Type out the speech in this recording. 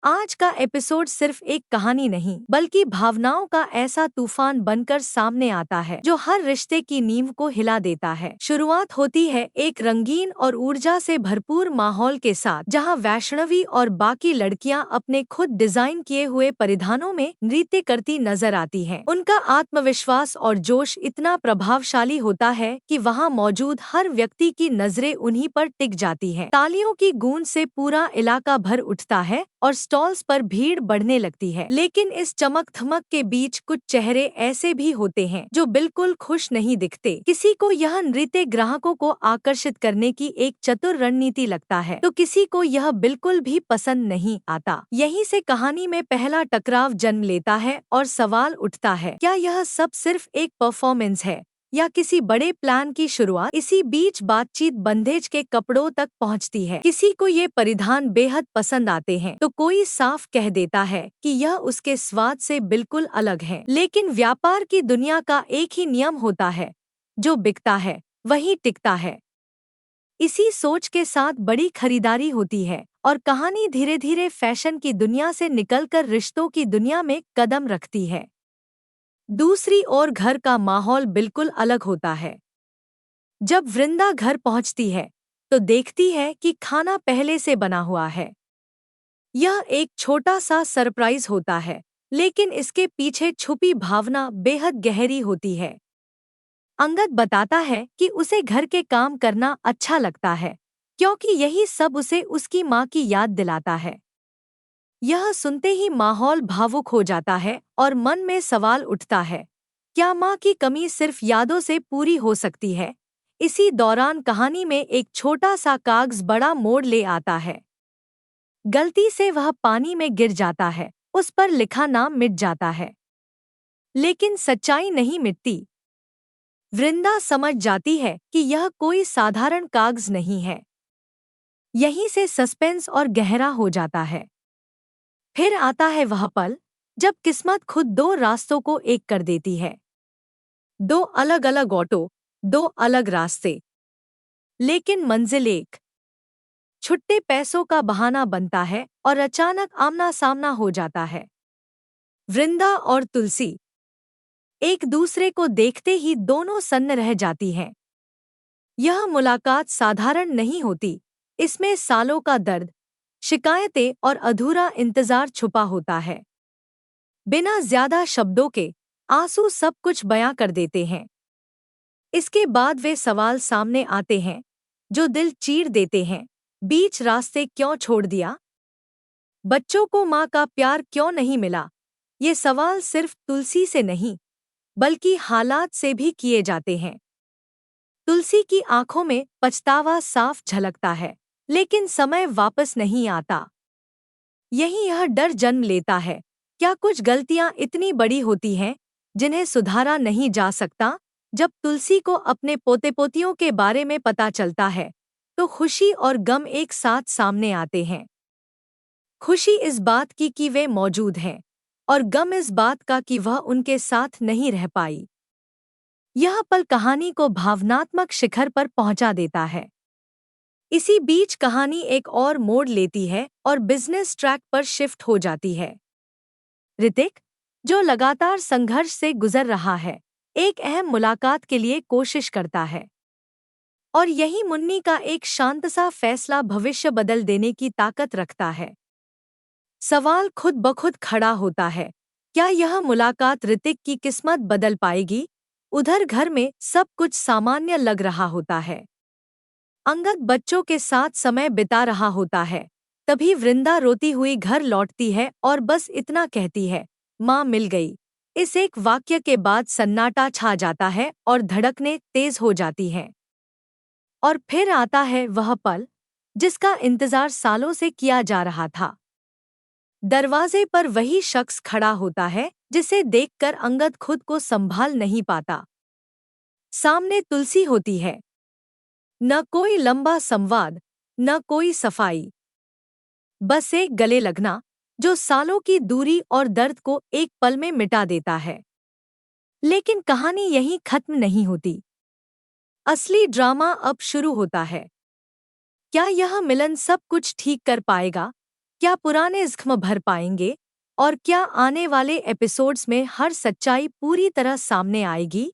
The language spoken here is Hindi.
आज का एपिसोड सिर्फ एक कहानी नहीं बल्कि भावनाओं का ऐसा तूफान बनकर सामने आता है जो हर रिश्ते की नींव को हिला देता है। शुरुआत होती है एक रंगीन और ऊर्जा से भरपूर माहौल के साथ, जहां वैष्णवी और बाकी लड़कियां अपने खुद डिजाइन किए हुए परिधानों में नृत्य करती नजर आती हैं। उनका आत्मविश्वास और जोश इतना प्रभावशाली होता है कि वहां मौजूद हर व्यक्ति की नजरें उन्हीं पर टिक जाती हैं। तालियों की गूंज से पूरा इलाका भर उठता है और स्टॉल्स पर भीड़ बढ़ने लगती है। लेकिन इस चमक धमक के बीच कुछ चेहरे ऐसे भी होते हैं जो बिल्कुल खुश नहीं दिखते। किसी को यह नृत्य ग्राहकों को आकर्षित करने की एक चतुर रणनीति लगता है, तो किसी को यह बिल्कुल भी पसंद नहीं आता। यहीं से कहानी में पहला टकराव जन्म लेता है और सवाल उठता है, क्या यह सब सिर्फ एक परफॉर्मेंस है या किसी बड़े प्लान की शुरुआत। इसी बीच बातचीत बंधेज के कपड़ों तक पहुंचती है। किसी को ये परिधान बेहद पसंद आते हैं तो कोई साफ कह देता है कि यह उसके स्वाद से बिल्कुल अलग है। लेकिन व्यापार की दुनिया का एक ही नियम होता है, जो बिकता है वही टिकता है। इसी सोच के साथ बड़ी खरीदारी होती है और कहानी धीरे धीरे फैशन की दुनिया से निकलकर रिश्तों की दुनिया में कदम रखती है। दूसरी ओर घर का माहौल बिल्कुल अलग होता है। जब वृंदा घर पहुंचती है तो देखती है कि खाना पहले से बना हुआ है। यह एक छोटा सा सरप्राइज होता है, लेकिन इसके पीछे छुपी भावना बेहद गहरी होती है। अंगद बताता है कि उसे घर के काम करना अच्छा लगता है क्योंकि यही सब उसे उसकी माँ की याद दिलाता है। यह सुनते ही माहौल भावुक हो जाता है और मन में सवाल उठता है, क्या माँ की कमी सिर्फ यादों से पूरी हो सकती है। इसी दौरान कहानी में एक छोटा सा कागज बड़ा मोड़ ले आता है। गलती से वह पानी में गिर जाता है, उस पर लिखा नाम मिट जाता है, लेकिन सच्चाई नहीं मिटती। वृंदा समझ जाती है कि यह कोई साधारण कागज नहीं है। यहीं से सस्पेंस और गहरा हो जाता है। फिर आता है वह पल जब किस्मत खुद दो रास्तों को एक कर देती है। दो अलग अलग ऑटो, दो अलग रास्ते, लेकिन मंजिल एक। छुट्टे पैसों का बहाना बनता है और अचानक आमना सामना हो जाता है। वृंदा और तुलसी एक दूसरे को देखते ही दोनों सन्न रह जाती हैं। यह मुलाकात साधारण नहीं होती, इसमें सालों का दर्द, शिकायतें और अधूरा इंतजार छुपा होता है। बिना ज्यादा शब्दों के आंसू सब कुछ बयां कर देते हैं। इसके बाद वे सवाल सामने आते हैं जो दिल चीर देते हैं। बीच रास्ते क्यों छोड़ दिया? बच्चों को माँ का प्यार क्यों नहीं मिला? ये सवाल सिर्फ तुलसी से नहीं बल्कि हालात से भी किए जाते हैं। तुलसी की आंखों में पछतावा साफ झलकता है, लेकिन समय वापस नहीं आता। यही यह डर जन्म लेता है, क्या कुछ गलतियां इतनी बड़ी होती हैं जिन्हें सुधारा नहीं जा सकता? जब तुलसी को अपने पोते पोतियों के बारे में पता चलता है तो खुशी और गम एक साथ सामने आते हैं। खुशी इस बात की कि वे मौजूद हैं और गम इस बात का कि वह उनके साथ नहीं रह पाई। यह पल कहानी को भावनात्मक शिखर पर पहुंचा देता है। इसी बीच कहानी एक और मोड़ लेती है और बिजनेस ट्रैक पर शिफ्ट हो जाती है। ऋतिक, जो लगातार संघर्ष से गुजर रहा है, एक अहम मुलाकात के लिए कोशिश करता है। और यही मुन्नी का एक शांत सा फैसला भविष्य बदल देने की ताकत रखता है। सवाल खुद ब खुद खड़ा होता है, क्या यह मुलाकात ऋतिक की किस्मत बदल पाएगी? उधर घर में सब कुछ सामान्य लग रहा होता है। अंगद बच्चों के साथ समय बिता रहा होता है। तभी वृंदा रोती हुई घर लौटती है और बस इतना कहती है, माँ मिल गई। इस एक वाक्य के बाद सन्नाटा छा जाता है और धड़कनें तेज हो जाती हैं। और फिर आता है वह पल जिसका इंतजार सालों से किया जा रहा था। दरवाजे पर वही शख्स खड़ा होता है जिसे देखकर अंगद खुद को संभाल नहीं पाता। सामने तुलसी होती है। न कोई लंबा संवाद, न कोई सफाई, बस एक गले लगना जो सालों की दूरी और दर्द को एक पल में मिटा देता है। लेकिन कहानी यहीं खत्म नहीं होती। असली ड्रामा अब शुरू होता है। क्या यह मिलन सब कुछ ठीक कर पाएगा? क्या पुराने ज़ख्म भर पाएंगे? और क्या आने वाले एपिसोड्स में हर सच्चाई पूरी तरह सामने आएगी?